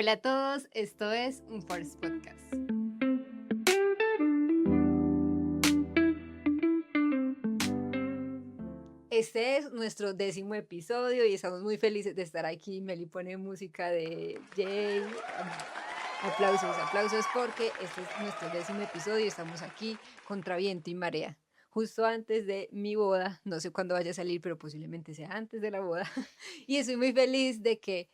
Hola a todos, esto es un Force Podcast. Este es nuestro 10º episodio y estamos muy felices de estar aquí. Meli pone música de Jay. Aplausos porque este es nuestro 10º episodio y estamos aquí contra viento y marea. Justo antes de mi boda, no sé cuándo vaya a salir, pero posiblemente sea antes de la boda. Y estoy muy feliz de que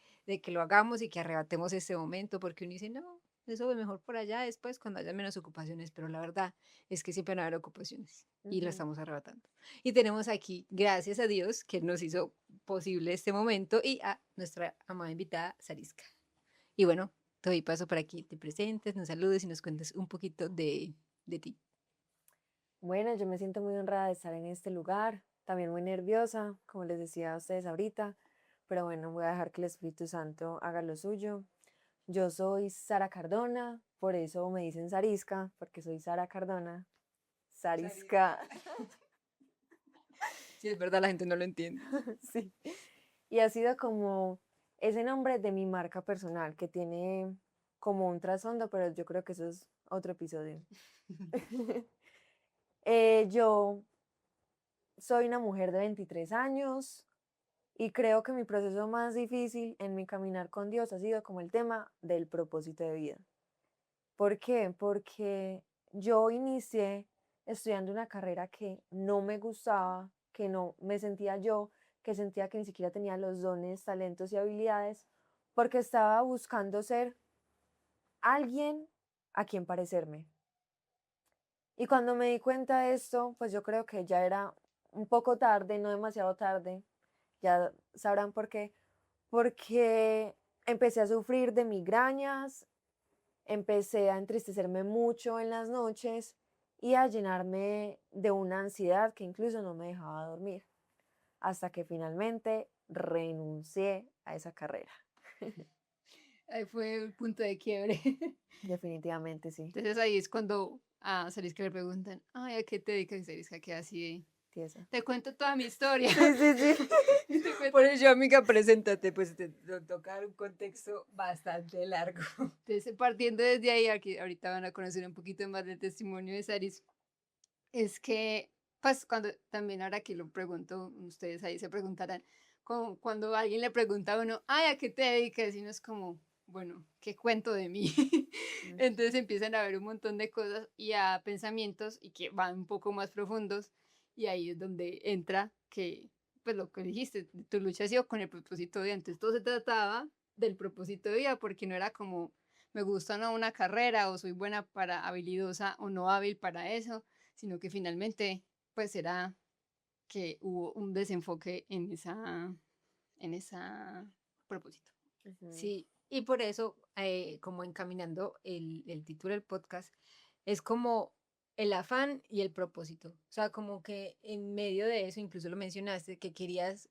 lo hagamos y que arrebatemos este momento, porque uno dice, no, eso es mejor por allá después cuando haya menos ocupaciones, pero la verdad es que siempre van a haber ocupaciones y lo estamos arrebatando. Y tenemos aquí, gracias a Dios, que nos hizo posible este momento, y a nuestra amada invitada, Sariska. Y bueno, te doy paso para que te presentes, nos saludes y nos cuentes un poquito de ti. Bueno, yo me siento muy honrada de estar en este lugar, también muy nerviosa, como les decía a ustedes ahorita, pero bueno, voy a dejar que el Espíritu Santo haga lo suyo. Yo soy Sara Cardona, por eso me dicen Sariska, porque soy Sara Cardona. Sariska. Sí, es verdad, la gente no lo entiende. Sí. Y ha sido como ese nombre de mi marca personal, que tiene como un trasfondo, pero yo creo que eso es otro episodio. Yo soy una mujer de 23 años y creo que mi proceso más difícil en mi caminar con Dios ha sido como el tema del propósito de vida. ¿Por qué? Porque yo inicié estudiando una carrera que no me gustaba, que no me sentía yo, que sentía que ni siquiera tenía los dones, talentos y habilidades, porque estaba buscando ser alguien a quien parecerme. Y cuando me di cuenta de esto, pues yo creo que ya era un poco tarde, no demasiado tarde, ya sabrán por qué, porque empecé a sufrir de migrañas, empecé a entristecerme mucho en las noches y a llenarme de una ansiedad que incluso no me dejaba dormir, hasta que finalmente renuncié a esa carrera. Ahí fue el punto de quiebre. Definitivamente sí, Entonces ahí es cuando a Sariska le preguntan, ay, ¿a qué te dedicas? Y Sariska queda así de, tiesa. te cuento toda mi historia. Sí, sí, sí. Por eso, amiga, preséntate, pues te tocar un contexto bastante largo. Entonces, partiendo desde ahí, aquí ahorita van a conocer un poquito más del testimonio de Saris. Es que, pues, cuando también ahora que lo pregunto, ustedes ahí se preguntarán, como cuando alguien le pregunta a uno, ay, ¿a qué te dedicas? Y uno es como, bueno, ¿qué cuento de mí? Entonces empiezan a ver un montón de cosas y a pensamientos y que van un poco más profundos, y ahí es donde entra que, pues lo que dijiste, tu lucha ha sido con el propósito de vida. Entonces todo se trataba del propósito de vida, porque no era como, me gusta no una carrera o soy buena para habilidosa o no hábil para eso, sino que finalmente pues era que hubo un desenfoque en esa propósito. Ujú. Sí, y por eso, como encaminando el título del podcast, es como el afán y el propósito. O sea, como que en medio de eso, incluso lo mencionaste, que querías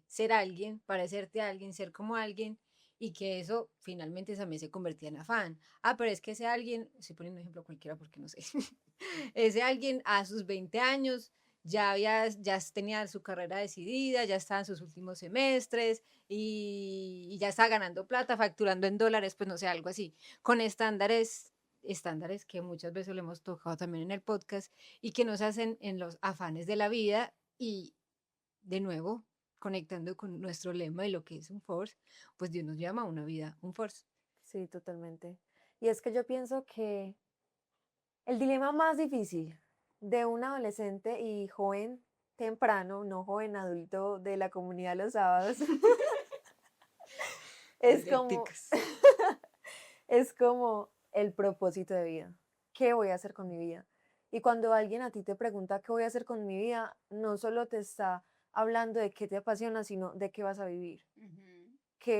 ser alguien, parecerte a alguien, ser como alguien, y que eso finalmente también se convertía en afán. Ah, pero es que ese alguien, estoy poniendo un ejemplo cualquiera porque no sé, ese alguien a sus 20 años ya tenía su carrera decidida, ya estaba en sus últimos semestres y ya está ganando plata, facturando en dólares, pues no sé, algo así, con estándares que muchas veces lo hemos tocado también en el podcast y que nos hacen en los afanes de la vida. Y de nuevo, conectando con nuestro lema de lo que es un force, pues Dios nos llama a una vida, un force. Sí, totalmente. Y es que yo pienso que el dilema más difícil de un adolescente y joven temprano, no joven adulto de la comunidad los sábados, es como, Directicas. es como el propósito de vida. ¿Qué voy a hacer con mi vida? Y cuando alguien a ti te pregunta qué voy a hacer con mi vida, no solo te está hablando de qué te apasiona, sino de qué vas a vivir,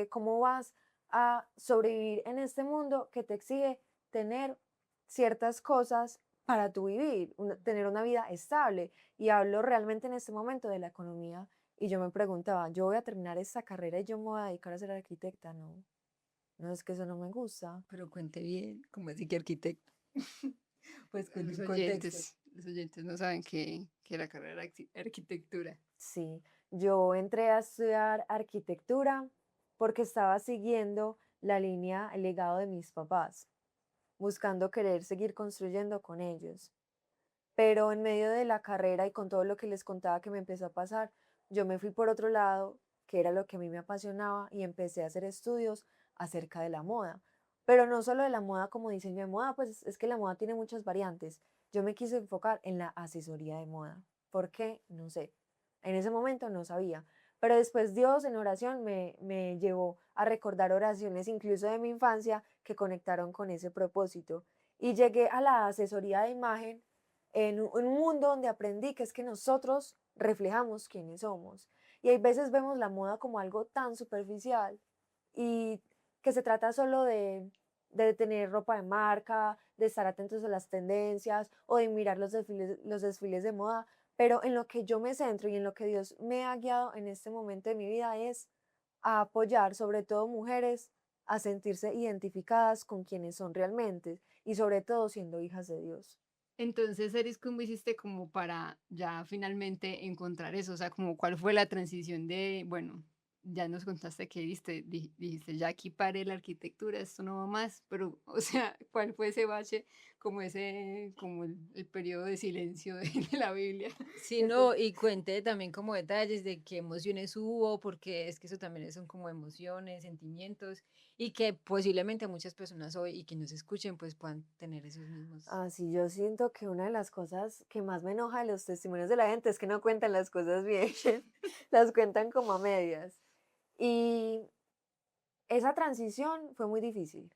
cómo vas a sobrevivir en este mundo que te exige tener ciertas cosas para tu vivir, tener una vida estable. Y hablo realmente en este momento de la economía. Y yo me preguntaba, yo voy a terminar esta carrera y yo me voy a dedicar a ser arquitecta. No, no es que eso no me gusta. Pero cuente bien, como así que arquitecto. Pues con Mm. un contexto. Los oyentes no saben que la carrera arquitectura. Sí, yo entré a estudiar arquitectura porque estaba siguiendo la línea, el legado de mis papás, buscando querer seguir construyendo con ellos. Pero en medio de la carrera y con todo lo que les contaba que me empezó a pasar, yo me fui por otro lado, que era lo que a mí me apasionaba, y empecé a hacer estudios acerca de la moda. Pero no solo de la moda como diseño de moda, pues es que la moda tiene muchas variantes. Yo me quise enfocar en la asesoría de moda. ¿Por qué? No sé. En ese momento no sabía. Pero después Dios en oración me llevó a recordar oraciones incluso de mi infancia que conectaron con ese propósito. Y llegué a la asesoría de imagen en un mundo donde aprendí que es que nosotros reflejamos quiénes somos. Y hay veces vemos la moda como algo tan superficial y que se trata solo de tener ropa de marca, de estar atentos a las tendencias o de mirar los desfiles de moda, pero en lo que yo me centro y en lo que Dios me ha guiado en este momento de mi vida es a apoyar sobre todo mujeres a sentirse identificadas con quienes son realmente y sobre todo siendo hijas de Dios. Entonces, Eris, ¿cómo hiciste como para ya finalmente encontrar eso? O sea, como cuál fue la transición de, bueno, ya nos contaste que dijiste, ya aquí paré la arquitectura, esto no va más, pero, o sea, ¿cuál fue ese bache, como ese, como el periodo de silencio de la Biblia? Sí, Eso no, y cuente también como detalles de qué emociones hubo, porque es que eso también son como emociones, sentimientos, y que posiblemente muchas personas hoy y que nos escuchen pues puedan tener esos mismos. así yo siento que una de las cosas que más me enoja de los testimonios de la gente es que no cuentan las cosas bien, las cuentan como a medias. Y esa transición fue muy difícil,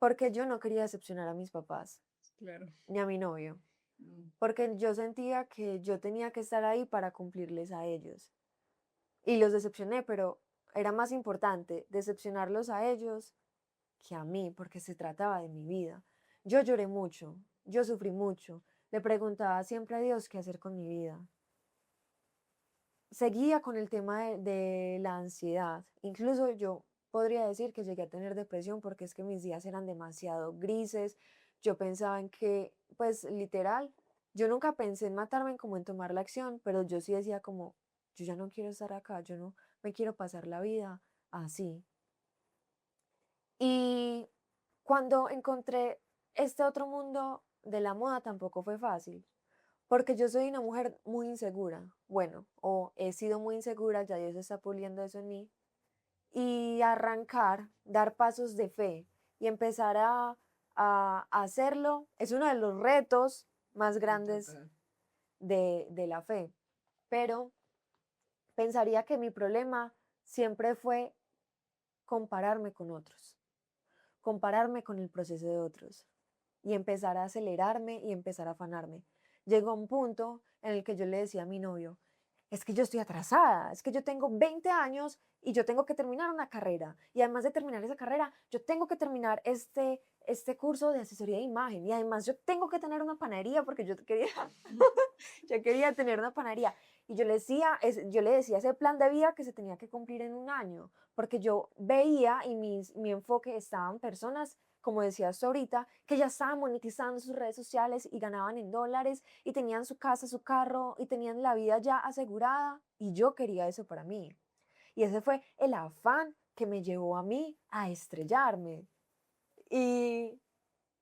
porque yo no quería decepcionar a mis papás, Claro. ni a mi novio, Mm. porque yo sentía que yo tenía que estar ahí para cumplirles a ellos. Y los decepcioné, pero era más importante decepcionarlos a ellos que a mí, porque se trataba de mi vida. Yo lloré mucho, yo sufrí mucho, le preguntaba siempre a Dios qué hacer con mi vida. Seguía con el tema de la ansiedad. Incluso yo podría decir que llegué a tener depresión porque es que mis días eran demasiado grises. Yo pensaba en que, pues literal, yo nunca pensé en matarme como en tomar la acción, pero yo sí decía como, yo ya no quiero estar acá, yo no me quiero pasar la vida así. Y cuando encontré este otro mundo de la moda tampoco fue fácil, porque yo soy una mujer muy insegura. Bueno, o he sido muy insegura, ya Dios está puliendo eso en mí. Y arrancar, dar pasos de fe y empezar a hacerlo es uno de los retos más Sí, grandes total. de la fe. Pero pensaría que mi problema siempre fue compararme con otros, compararme con el proceso de otros y empezar a acelerarme y empezar a afanarme. Llegó un punto en el que yo le decía a mi novio, es que yo estoy atrasada, es que yo tengo 20 años y yo tengo que terminar una carrera. Y además de terminar esa carrera, yo tengo que terminar este curso de asesoría de imagen. Y además yo tengo que tener una panadería porque yo quería, yo quería tener una panadería. Y yo le decía ese plan de vida que se tenía que cumplir en un año, porque yo veía y mi enfoque estaban personas, como decías tú ahorita, que ya estaban monetizando sus redes sociales y ganaban en dólares y tenían su casa, su carro y tenían la vida ya asegurada. Y yo quería eso para mí. Y ese fue el afán que me llevó a mí a estrellarme. Y,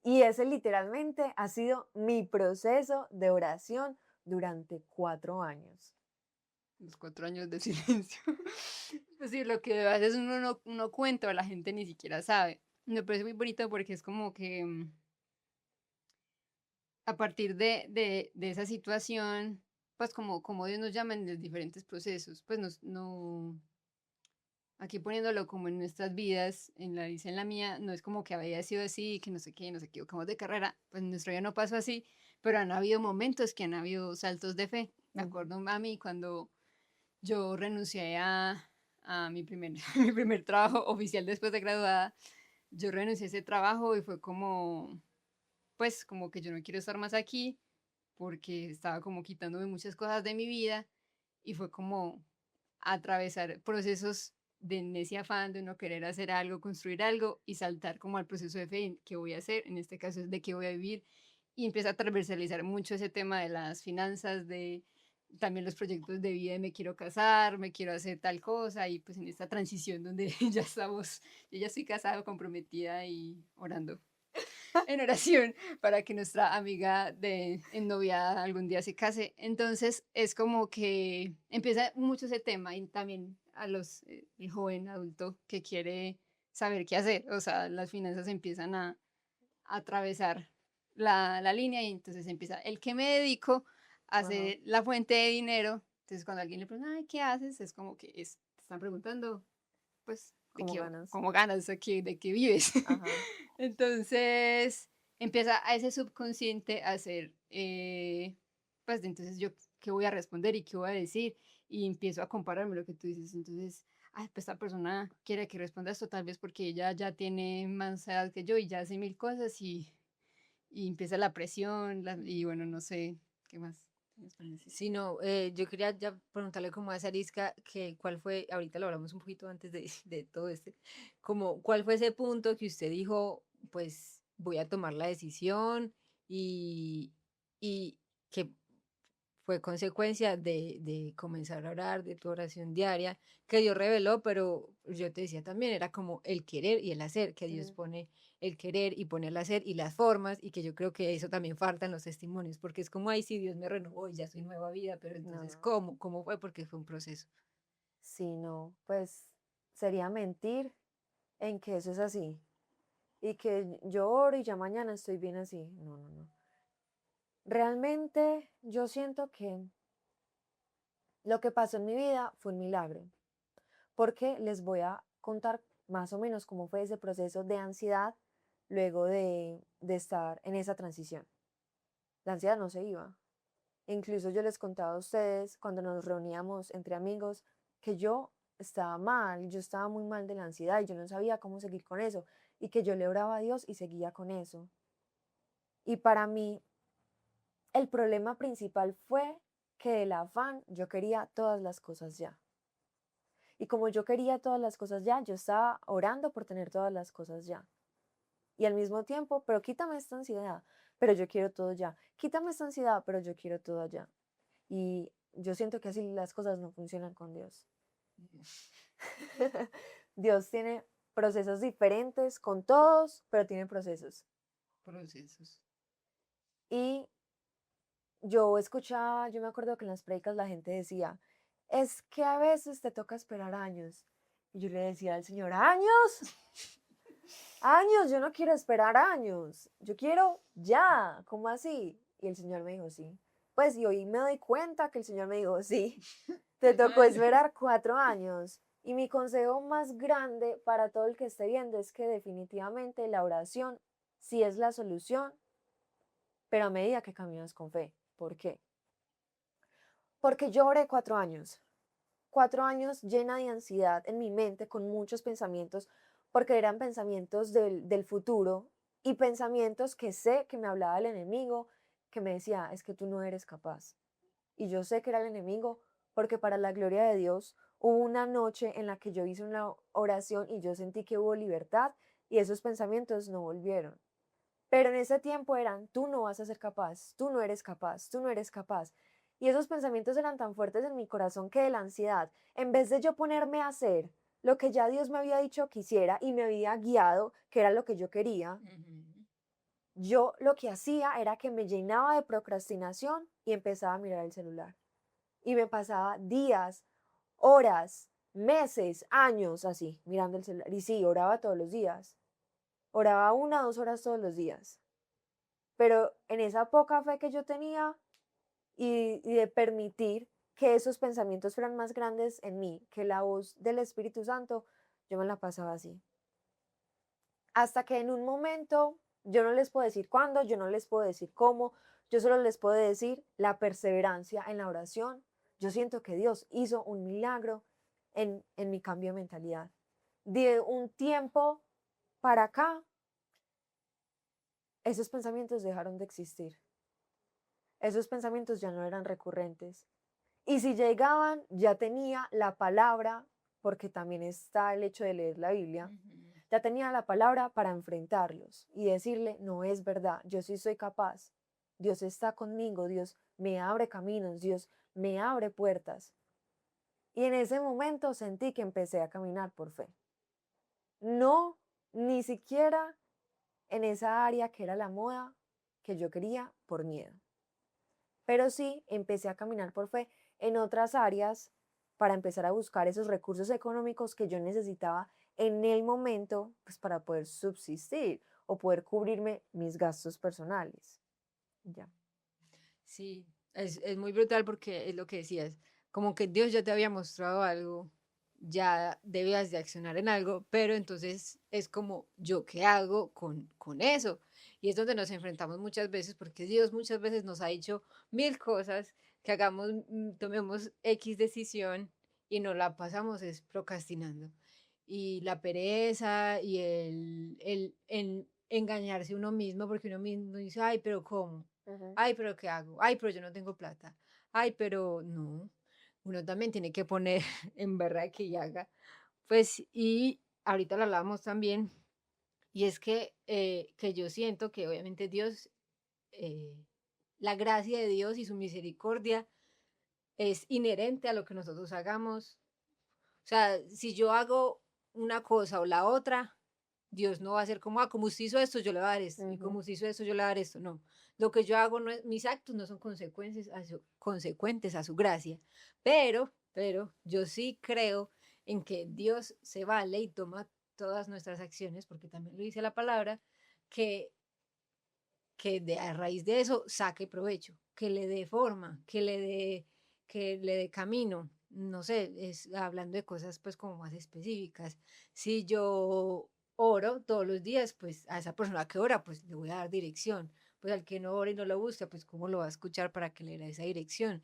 y ese literalmente ha sido mi proceso de oración durante 4 años. Los 4 años de silencio. Pues sí, lo que a veces uno no cuenta o la gente ni siquiera sabe. Me parece muy bonito porque es como que a partir de esa situación, pues como Dios nos llama en los diferentes procesos, pues aquí poniéndolo como en nuestras vidas, en la Alicia en la mía, no es como que había sido así, que no sé qué, nos equivocamos de carrera, pues nuestro vida no pasó así, pero han habido momentos que han habido saltos de fe. Me Ujú. acuerdo a mí cuando yo renuncié a mi primer, mi primer trabajo oficial después de graduada. Yo renuncié a ese trabajo y fue como, pues, como que yo no quiero estar más aquí porque estaba como quitándome muchas cosas de mi vida y fue como atravesar procesos de en ese afán de no querer hacer algo, construir algo y saltar como al proceso de fe, ¿qué voy a hacer? En este caso es de qué voy a vivir y empieza a transversalizar mucho ese tema de las finanzas, también los proyectos de vida, de me quiero casar, me quiero hacer tal cosa, y pues en esta transición donde ya estamos, yo ya estoy casada, comprometida y orando en oración para que nuestra amiga de ennoviada algún día se case. Entonces es como que empieza mucho ese tema y también a el joven adulto que quiere saber qué hacer. O sea, las finanzas empiezan a atravesar la línea y entonces empieza el que me dedico a Ajá. hacer la fuente de dinero. Entonces cuando alguien le pregunta, "Ay, ¿qué haces?" Es como que te están preguntando, pues, ¿Cómo ganas? cómo ganas, de qué vives. Ajá. Entonces empieza a ese subconsciente a hacer, pues entonces yo qué voy a responder y qué voy a decir y empiezo a compararme lo que tú dices. Entonces, ay, pues esta persona quiere que responda esto tal vez porque ella ya tiene más edad que yo y ya hace mil cosas y empieza la presión y bueno, no sé qué más tienes para decir. Sí, no, yo quería ya preguntarle como a Sarisca que cuál fue, ahorita lo hablamos un poquito antes de todo este, como cuál fue ese punto que usted dijo, pues voy a tomar la decisión y, y que fue consecuencia de comenzar a orar, de tu oración diaria, que Dios reveló, pero yo te decía también, era como el querer y el hacer, que Dios Mm. pone el querer y pone el hacer y las formas, y que yo creo que eso también falta en los testimonios, porque es como, ay, sí, Dios me renovó y ya soy nueva vida, pero entonces, No, ¿cómo? ¿Cómo fue? Porque fue un proceso. sí, no, pues sería mentir en que eso es así y que yo oro y ya mañana estoy bien así. No, no, no. Realmente yo siento que lo que pasó en mi vida fue un milagro, porque les voy a contar más o menos cómo fue ese proceso de ansiedad luego de estar en esa transición. La ansiedad no se iba. Incluso yo les contaba a ustedes cuando nos reuníamos entre amigos que yo estaba mal, yo estaba muy mal de la ansiedad y yo no sabía cómo seguir con eso y que yo le oraba a Dios y seguía con eso. Y para mí el problema principal fue que del afán yo quería todas las cosas ya. Y como yo quería todas las cosas ya, yo estaba orando por tener todas las cosas ya. Y al mismo tiempo, pero quítame esta ansiedad, pero yo quiero todo ya. Quítame esta ansiedad, pero yo quiero todo ya. Y yo siento que así las cosas no funcionan con Dios. Dios tiene procesos diferentes con todos, pero tiene procesos. Procesos. Y yo escuchaba, yo me acuerdo que en las predicas la gente decía, es que a veces te toca esperar años. Y yo le decía al Señor, ¿años? Años, yo no quiero esperar años, yo quiero ya, ¿cómo así? Y el Señor me dijo, sí. Pues y hoy me doy cuenta que el Señor me dijo, sí, te tocó esperar 4 años. Y mi consejo más grande para todo el que esté viendo es que definitivamente la oración sí es la solución, pero a medida que caminas con fe. ¿Por qué? Porque yo oré 4 años. 4 años llena de ansiedad en mi mente, con muchos pensamientos, porque eran pensamientos del futuro y pensamientos que sé que me hablaba el enemigo, que me decía, es que tú no eres capaz. Y yo sé que era el enemigo porque para la gloria de Dios hubo una noche en la que yo hice una oración y yo sentí que hubo libertad y esos pensamientos no volvieron. Pero en ese tiempo eran, tú no vas a ser capaz, tú no eres capaz, tú no eres capaz. Y esos pensamientos eran tan fuertes en mi corazón que de la ansiedad, en vez de yo ponerme a hacer lo que ya Dios me había dicho que hiciera y me había guiado, que era lo que yo quería, yo lo que hacía era que me llenaba de procrastinación y empezaba a mirar el celular. Y me pasaba días, horas, meses, años así, mirando el celular. Y sí, oraba todos los días. Oraba 1 o 2 horas todos los días. Pero en esa poca fe que yo tenía y de permitir que esos pensamientos fueran más grandes en mí que la voz del Espíritu Santo, yo me la pasaba así. Hasta que en un momento, yo no les puedo decir cuándo, yo no les puedo decir cómo, yo solo les puedo decir la perseverancia en la oración. Yo siento que Dios hizo un milagro en mi cambio de mentalidad. De un tiempo para acá, esos pensamientos dejaron de existir. Esos pensamientos ya no eran recurrentes. Y si llegaban, ya tenía la palabra, porque también está el hecho de leer la Biblia, ya tenía la palabra para enfrentarlos y decirle, no es verdad, yo sí soy capaz, Dios está conmigo, Dios me abre caminos, Dios me abre puertas. Y en ese momento sentí que empecé a caminar por fe. No, ni siquiera en esa área que era la moda que yo quería por miedo. Pero sí empecé a caminar por fe en otras áreas para empezar a buscar esos recursos económicos que yo necesitaba en el momento, pues para poder subsistir o poder cubrirme mis gastos personales. Ya. Sí, es muy brutal porque es lo que decías, como que Dios ya te había mostrado algo, ya debías de accionar en algo, pero entonces es como, ¿yo qué hago con eso? Y es donde nos enfrentamos muchas veces, porque Dios muchas veces nos ha dicho mil cosas, que hagamos, tomemos X decisión y nos la pasamos es procrastinando. Y la pereza y el engañarse uno mismo, porque uno mismo dice, ay, pero ¿cómo? Ujú. Ay, pero ¿qué hago? Ay, pero yo no tengo plata. Ay, pero no. Uno también tiene que poner en verdad que y haga. Pues, y ahorita lo hablábamos también, y es que yo siento que obviamente Dios, eh, la gracia de Dios y su misericordia es inherente a lo que nosotros hagamos. O sea, si yo hago una cosa o la otra, Dios no va a ser como, como usted hizo esto, yo le voy a dar esto, y como Ujú. usted hizo esto, yo le voy a dar esto. No, lo que yo hago, mis actos no son consecuentes a su gracia, pero yo sí creo en que Dios se vale y toma todas nuestras acciones, porque también lo dice la palabra, que, a raíz de eso saque provecho, que le dé forma, que le dé camino. No sé, es hablando de cosas pues como más específicas. Si yo oro todos los días, pues a esa persona que ora, pues le voy a dar dirección. Pues al que no ora y no lo busca, pues cómo lo va a escuchar para que le dé esa dirección.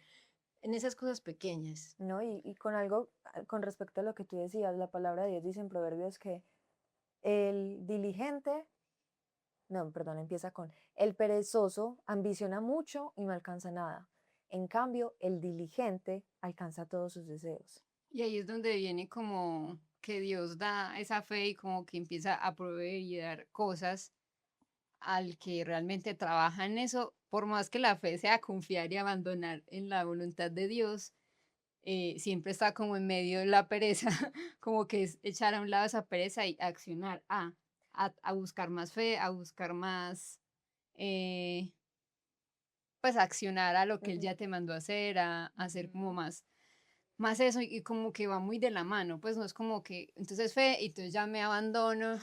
En esas cosas pequeñas. ¿No? Y con algo, con respecto a lo que tú decías, la palabra de Dios dice en Proverbios que el diligente, no, perdón, empieza con, el perezoso ambiciona mucho y no alcanza nada. En cambio, el diligente alcanza todos sus deseos. Y ahí es donde viene como que Dios da esa fe y como que empieza a proveer y dar cosas al que realmente trabaja en eso, por más que la fe sea confiar y abandonar en la voluntad de Dios, siempre está como en medio de la pereza, como que es echar a un lado esa pereza y accionar a buscar más fe, a buscar más, eh, pues accionar a lo que Él Ujú. ya te mandó a hacer, a hacer como Ujú. más eso y como que va muy de la mano, pues no es como que entonces fe y entonces ya me abandono,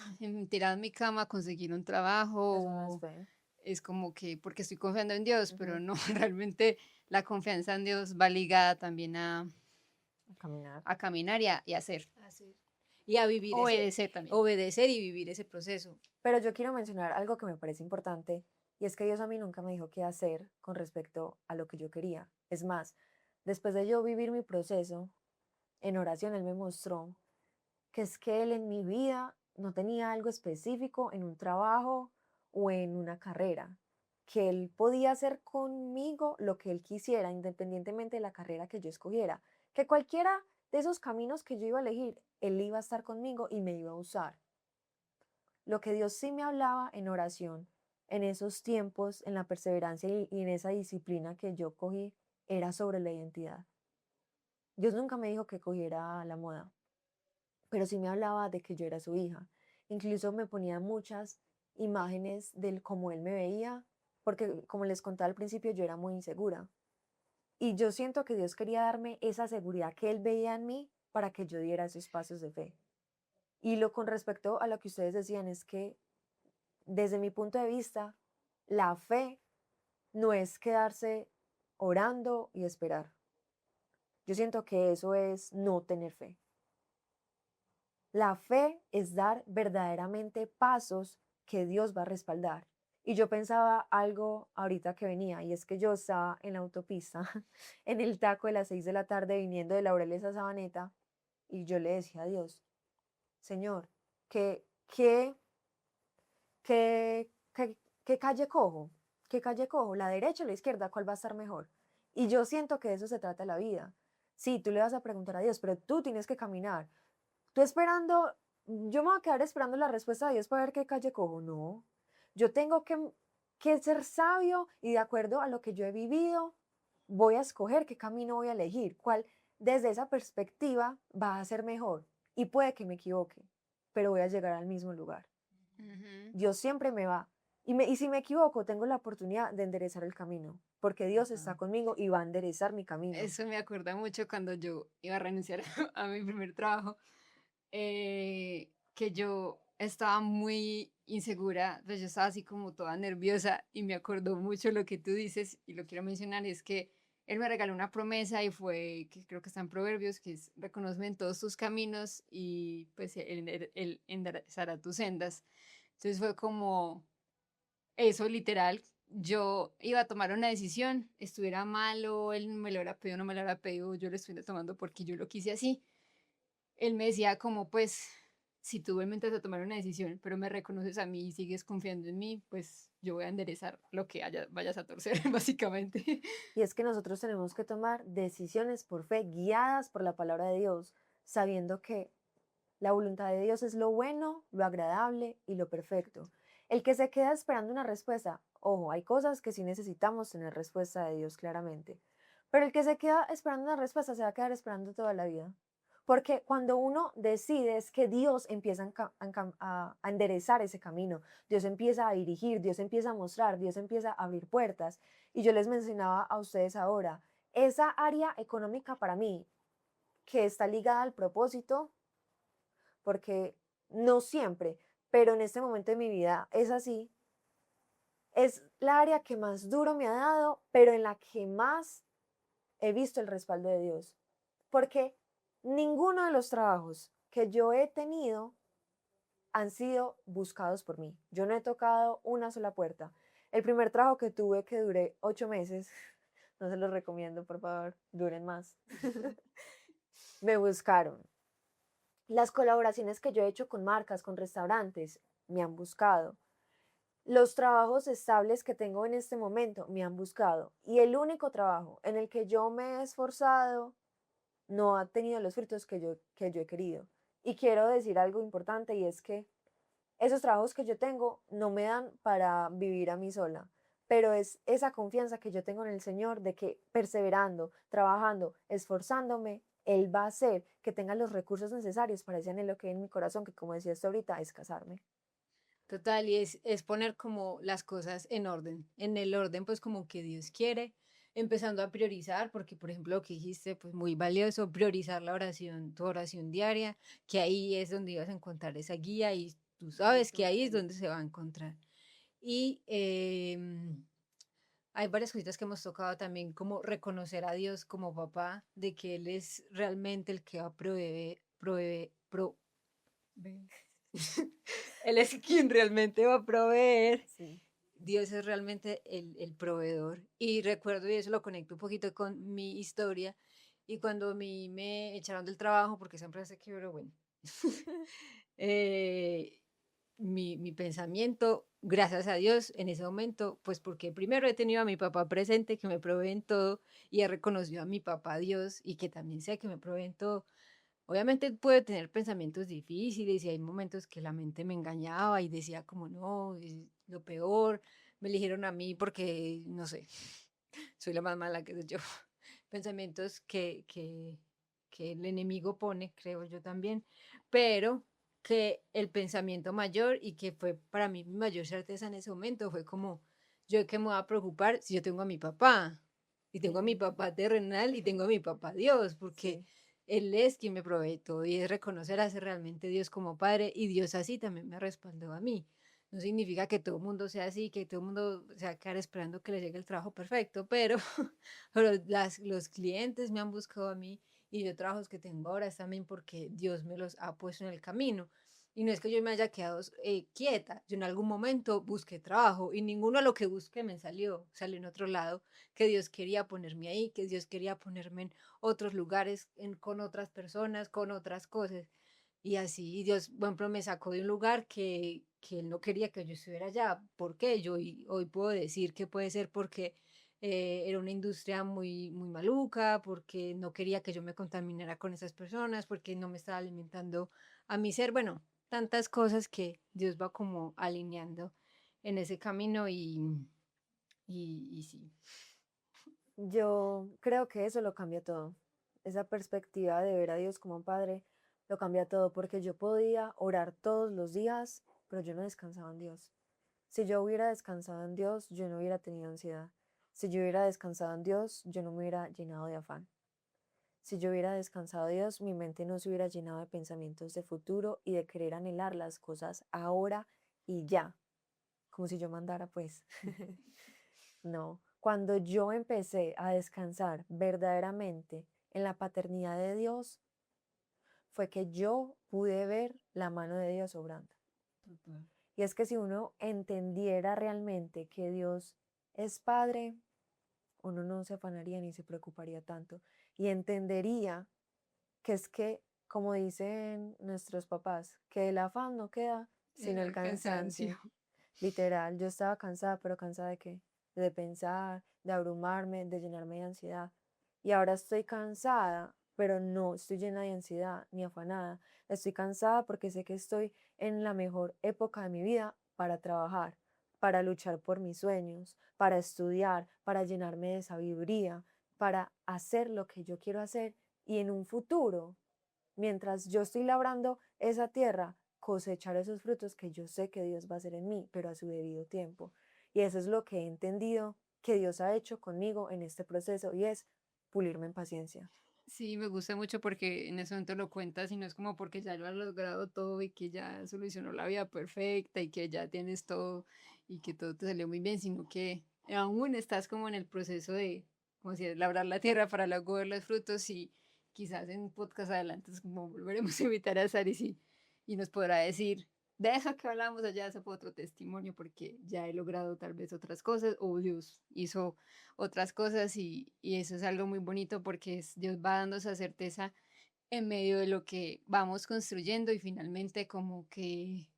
tirado en mi cama a conseguir un trabajo Eso no es o fe. es como que porque estoy confiando en Dios, pero Ujú. no, realmente la confianza en Dios va ligada también A caminar. a caminar y a hacer, Hacer. Y a vivir obedecer también. obedecer y vivir ese proceso. Pero yo quiero mencionar algo que me parece importante y es que Dios a mí nunca me dijo qué hacer con respecto a lo que yo quería. Es más, después de yo vivir mi proceso, en oración Él me mostró que es que Él en mi vida no tenía algo específico en un trabajo o en una carrera, que Él podía hacer conmigo lo que Él quisiera, independientemente de la carrera que yo escogiera, que cualquiera de esos caminos que yo iba a elegir, Él iba a estar conmigo y me iba a usar. Lo que Dios sí me hablaba en oración, en esos tiempos, en la perseverancia y en esa disciplina que yo cogí, era sobre la identidad. Dios nunca me dijo que cogiera la moda, pero sí me hablaba de que yo era su hija. Incluso me ponía muchas imágenes de cómo él me veía, porque como les contaba al principio, yo era muy insegura. Y yo siento que Dios quería darme esa seguridad que él veía en mí para que yo diera esos pasos de fe. Y lo con respecto a lo que ustedes decían es que desde mi punto de vista, la fe no es quedarse orando y esperar. Yo siento que eso es no tener fe. La fe es dar verdaderamente pasos que Dios va a respaldar. Y yo pensaba algo ahorita que venía, y es que yo estaba en la autopista, en el taco de las 6 de la tarde, viniendo de Laureles a Sabaneta, y yo le decía a Dios, Señor, ¿qué, qué calle cojo? ¿Qué calle cojo? ¿La derecha o la izquierda? ¿Cuál va a estar mejor? Y yo siento que de eso se trata la vida. Sí, tú le vas a preguntar a Dios, pero tú tienes que caminar. Tú esperando, yo me voy a quedar esperando la respuesta de Dios para ver qué calle cojo. No, yo tengo que ser sabio y de acuerdo a lo que yo he vivido, voy a escoger qué camino voy a elegir, cuál desde esa perspectiva va a ser mejor. Y puede que me equivoque, pero voy a llegar al mismo lugar. Ujú. Dios siempre me va. Y si me equivoco, tengo la oportunidad de enderezar el camino, porque Dios está conmigo y va a enderezar mi camino. Eso me acuerda mucho cuando yo iba a renunciar a mi primer trabajo, que yo estaba muy insegura, pues yo estaba así como toda nerviosa y me acordó mucho lo que tú dices y lo quiero mencionar, es que él me regaló una promesa y fue, que creo que está en Proverbios, que es, reconóceme en todos tus caminos y pues él enderezará tus sendas. Entonces fue como eso literal. Yo iba a tomar una decisión, estuviera mal o él me lo hubiera pedido o no me lo hubiera pedido, yo lo estoy tomando porque yo lo quise así. Él me decía como, pues, si tú me metes a tomar una decisión, pero me reconoces a mí y sigues confiando en mí, pues yo voy a enderezar lo que vayas a torcer, básicamente. Y es que nosotros tenemos que tomar decisiones por fe, guiadas por la palabra de Dios, sabiendo que la voluntad de Dios es lo bueno, lo agradable y lo perfecto. El que se queda esperando una respuesta, ojo, hay cosas que sí necesitamos tener respuesta de Dios claramente, pero el que se queda esperando una respuesta se va a quedar esperando toda la vida. Porque cuando uno decide es que Dios empieza a enderezar ese camino, Dios empieza a dirigir, Dios empieza a mostrar, Dios empieza a abrir puertas. Y yo les mencionaba a ustedes ahora, esa área económica para mí, que está ligada al propósito, porque no siempre, pero en este momento de mi vida es así, es la área que más duro me ha dado, pero en la que más he visto el respaldo de Dios. Porque ninguno de los trabajos que yo he tenido han sido buscados por mí. Yo no he tocado una sola puerta. El primer trabajo que tuve, que duré 8 meses, no se los recomiendo, por favor, duren más. Me buscaron. Las colaboraciones que yo he hecho con marcas, con restaurantes, me han buscado. Los trabajos estables que tengo en este momento me han buscado. Y el único trabajo en el que yo me he esforzado no ha tenido los frutos que yo he querido. Y quiero decir algo importante y es que esos trabajos que yo tengo no me dan para vivir a mí sola, pero es esa confianza que yo tengo en el Señor de que perseverando, trabajando, esforzándome, Él va a hacer que tenga los recursos necesarios para ese anhelo que hay en mi corazón, que como decía ahorita, es casarme. Total, y es poner como las cosas en el orden pues como que Dios quiere, empezando a priorizar, porque por ejemplo lo que dijiste, pues muy valioso, priorizar la oración, tu oración diaria, que ahí es donde ibas a encontrar esa guía y tú Sí, sabes que ahí es total. donde se va a encontrar. Y hay varias cositas que hemos tocado también, como reconocer a Dios como papá, de que Él es realmente el que va a ve- Él es quien realmente va a proveer. Sí. Dios es realmente el proveedor. Y recuerdo, y eso lo conecto un poquito con mi historia, y cuando a mí me echaron del trabajo, porque esa empresa se quebró, bueno, eh, mi pensamiento, gracias a Dios, en ese momento, pues porque primero he tenido a mi papá presente, que me provee en todo, y he reconocido a mi papá Dios, y que también sé que me provee en todo. Obviamente puede tener pensamientos difíciles y hay momentos que la mente me engañaba y decía como no, es lo peor, me eligieron a mí porque, no sé, soy la más mala que sé yo. Pensamientos que el enemigo pone, creo yo también, pero que el pensamiento mayor y que fue para mí mi mayor certeza en ese momento fue como, yo de qué me voy a preocupar si yo tengo a mi papá y tengo a mi Sí, papá terrenal y tengo a mi papá Dios, porque sí. Él es quien me provee todo y es reconocer a ser realmente Dios como Padre y Dios así también me respaldó a mí. No significa que todo el mundo sea así, que todo el mundo se va a quedar esperando que le llegue el trabajo perfecto, pero, pero los clientes me han buscado a mí y yo trabajos que tengo ahora es también porque Dios me los ha puesto en el camino. Y no es que yo me haya quedado quieta, yo en algún momento busqué trabajo y ninguno de lo que busqué me salió en otro lado, que Dios quería ponerme ahí, que Dios quería ponerme en otros lugares, con otras personas, con otras cosas. Y así y Dios, por ejemplo, me sacó de un lugar que Él no quería que yo estuviera allá. ¿Por qué? Yo hoy puedo decir que puede ser porque era una industria muy, muy maluca, porque no quería que yo me contaminara con esas personas, porque no me estaba alimentando a mi ser. Bueno, tantas cosas que Dios va como alineando en ese camino y sí. Yo creo que eso lo cambia todo. Esa perspectiva de ver a Dios como un padre lo cambia todo, porque yo podía orar todos los días, pero yo no descansaba en Dios. Si yo hubiera descansado en Dios, yo no hubiera tenido ansiedad. Si yo hubiera descansado en Dios, yo no me hubiera llenado de afán. Si yo hubiera descansado en Dios, mi mente no se hubiera llenado de pensamientos de futuro y de querer anhelar las cosas ahora y ya, como si yo mandara pues. No, cuando yo empecé a descansar verdaderamente en la paternidad de Dios, fue que yo pude ver la mano de Dios obrando. Total. Y es que si uno entendiera realmente que Dios es Padre, uno no se afanaría ni se preocuparía tanto. Y entendería que es que, como dicen nuestros papás, que el afán no queda sino el cansancio. Literal, yo estaba cansada, pero ¿cansada de qué? De pensar, de abrumarme, de llenarme de ansiedad. Y ahora estoy cansada, pero no estoy llena de ansiedad ni afanada. Estoy cansada porque sé que estoy en la mejor época de mi vida para trabajar, para luchar por mis sueños, para estudiar, para llenarme de sabiduría, para hacer lo que yo quiero hacer y en un futuro, mientras yo estoy labrando esa tierra, cosechar esos frutos que yo sé que Dios va a hacer en mí, pero a su debido tiempo. Y eso es lo que he entendido que Dios ha hecho conmigo en este proceso y es pulirme en paciencia. Sí, me gusta mucho porque en ese momento lo cuentas y no es como porque ya lo has logrado todo y que ya solucionó la vida perfecta y que ya tienes todo y que todo te salió muy bien, sino que aún estás como en el proceso de, como si labrar la tierra para luego ver los frutos y quizás en un podcast adelante es como volveremos a invitar a Saris y nos podrá decir, de eso que hablamos allá, ese fue otro testimonio porque ya he logrado tal vez otras cosas o Dios hizo otras cosas y eso es algo muy bonito porque Dios va dando esa certeza en medio de lo que vamos construyendo y finalmente como que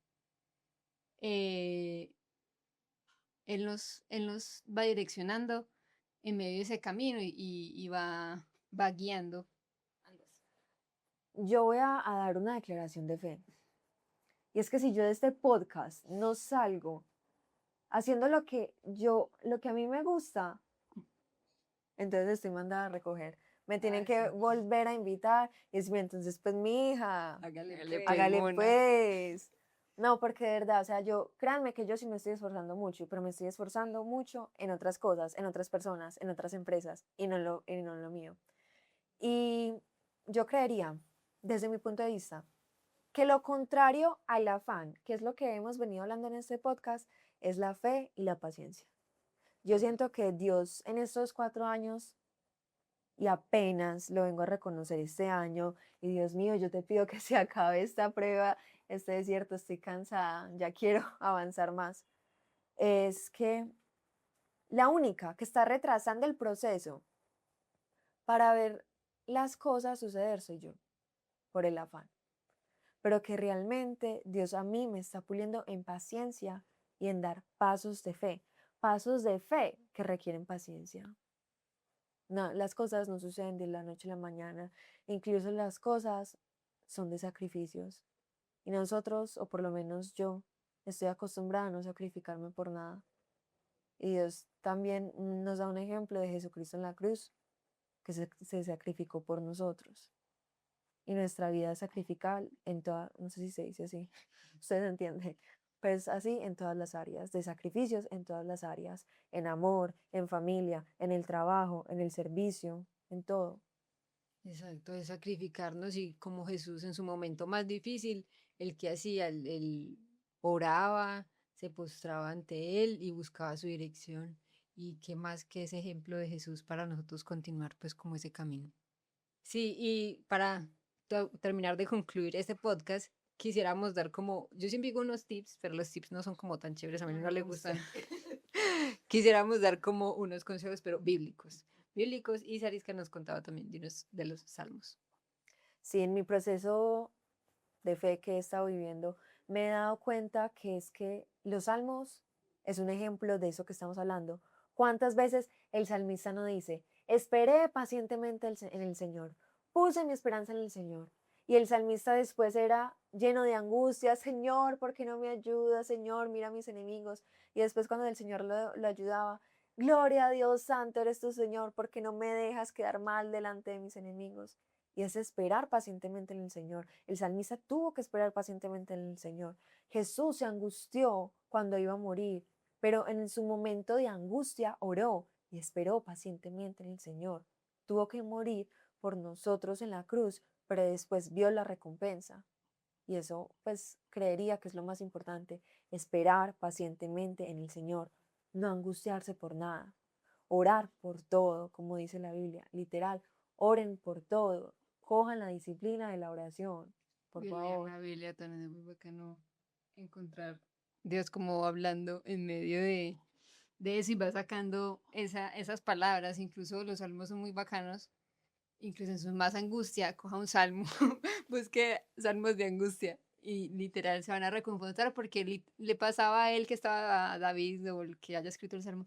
eh, Él nos va direccionando en medio de ese camino y va guiando. Yo voy a dar una declaración de fe. Y es que si yo de este podcast no salgo haciendo lo que a mí me gusta, entonces estoy mandada a recoger. Me tienen que volver a invitar y decirme, entonces, pues, mi hija, hágale pues. No, porque de verdad, o sea, créanme que yo sí me estoy esforzando mucho, pero me estoy esforzando mucho en otras cosas, en otras personas, en otras empresas y no en lo mío. Y yo creería, desde mi punto de vista, que lo contrario al afán, que es lo que hemos venido hablando en este podcast, es la fe y la paciencia. Yo siento que Dios en estos 4 años, y apenas lo vengo a reconocer este año, y Dios mío, yo te pido que se acabe esta prueba, este desierto, estoy cansada, ya quiero avanzar más, es que la única que está retrasando el proceso para ver las cosas suceder soy yo, por el afán, pero que realmente Dios a mí me está puliendo en paciencia y en dar pasos de fe que requieren paciencia. No, las cosas no suceden de la noche a la mañana, incluso las cosas son de sacrificios. Y nosotros, o por lo menos yo, estoy acostumbrada a no sacrificarme por nada. Y Dios también nos da un ejemplo de Jesucristo en la cruz, que se sacrificó por nosotros. Y nuestra vida es sacrificial en toda, no sé si se dice así, ustedes entienden, pues así en todas las áreas, de sacrificios en todas las áreas, en amor, en familia, en el trabajo, en el servicio, en todo. Exacto, de sacrificarnos y como Jesús en su momento más difícil, el que hacía, él oraba, se postraba ante él y buscaba su dirección. Y qué más que ese ejemplo de Jesús para nosotros continuar pues como ese camino. Sí, y para terminar de concluir este podcast, quisiéramos dar como, yo siempre digo unos tips, pero los tips no son como tan chéveres, a mí no me le gusta. gustan. Quisiéramos dar como unos consejos, pero bíblicos, y Sarisca nos contaba también de los salmos. Sí, en mi proceso de fe que he estado viviendo, me he dado cuenta que es que los salmos es un ejemplo de eso que estamos hablando. ¿Cuántas veces el salmista no dice, esperé pacientemente en el Señor, puse mi esperanza en el Señor? Y el salmista después era lleno de angustia, Señor, ¿por qué no me ayudas? Señor, mira a mis enemigos. Y después cuando el Señor lo ayudaba, gloria a Dios, santo eres tu Señor, porque no me dejas quedar mal delante de mis enemigos. Y es esperar pacientemente en el Señor. El salmista tuvo que esperar pacientemente en el Señor. Jesús se angustió cuando iba a morir, pero en su momento de angustia oró y esperó pacientemente en el Señor. Tuvo que morir por nosotros en la cruz, pero después vio la recompensa. Y eso, pues, creería que es lo más importante, esperar pacientemente en el Señor, no angustiarse por nada, orar por todo, como dice la Biblia, literal, oren por todo, cojan la disciplina de la oración, por Y leer favor. la Biblia también es muy bacano encontrar Dios como hablando en medio de eso y va sacando esas palabras. Incluso los salmos son muy bacanos. Incluso en su más angustia, coja un salmo, busque salmos de angustia y literal se van a reconfortar porque le pasaba a él que estaba a David o el que haya escrito el salmo,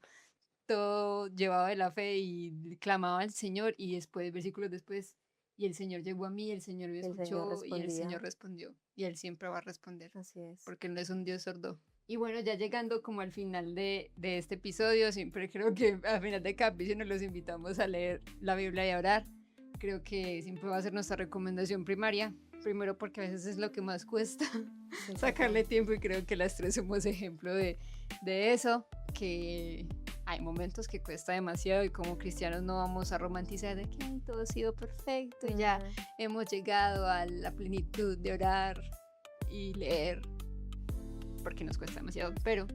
todo llevado de la fe y clamaba al Señor y después, versículos después, y el Señor llegó a mí, el Señor me El Señor escuchó y el Señor respondía, respondió y Él siempre va a responder así es. porque Él no es un Dios sordo. Y bueno, ya llegando como al final de este episodio, siempre creo que al final de cada episodio los invitamos a leer la Biblia y a orar. Creo que siempre va a ser nuestra recomendación primaria. Primero porque a veces es lo que más cuesta Sí, sacarle total. tiempo y creo que las tres somos ejemplo de eso, que hay momentos que cuesta demasiado y como cristianos no vamos a romantizar de que "Ay, todo ha sido perfecto y ya Ujú. hemos llegado a la plenitud de orar y leer porque nos cuesta demasiado, pero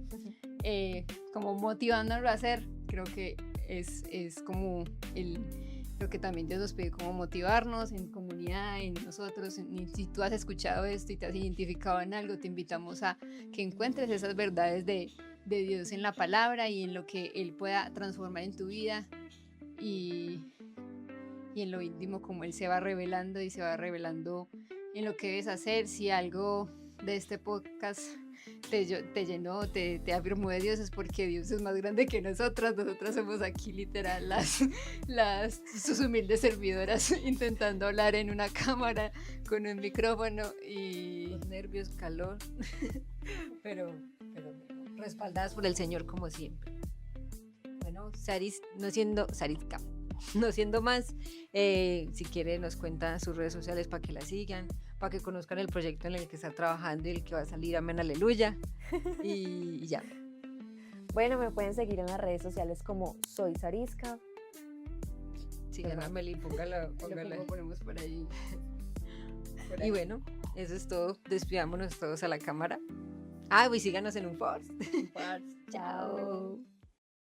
como motivándolo a hacer, creo que es como lo que también Dios nos pide, como motivarnos en comunidad, en nosotros. Si tú has escuchado esto y te has identificado en algo, te invitamos a que encuentres esas verdades de Dios en la palabra y en lo que Él pueda transformar en tu vida y en lo íntimo como Él se va revelando y se va revelando en lo que debes hacer. Si algo de este podcast te llenó, te afirmó de Dios, es porque Dios es más grande que nosotras. Nosotras somos aquí literal sus humildes servidoras intentando hablar en una cámara con un micrófono y Con nervios, calor, pero respaldadas por el Señor como siempre. Bueno, Saris, Sariska, no siendo más, si quiere nos cuenta sus redes sociales para que la sigan, para que conozcan el proyecto en el que está trabajando y el que va a salir, amén, aleluya, y ya. Bueno, me pueden seguir en las redes sociales como Soy Sariska. Sigan a Meli, póngala. lo ponemos por ahí. Y bueno, eso es todo, despidámonos todos a la cámara. Ah, y síganos en un Force. Chao.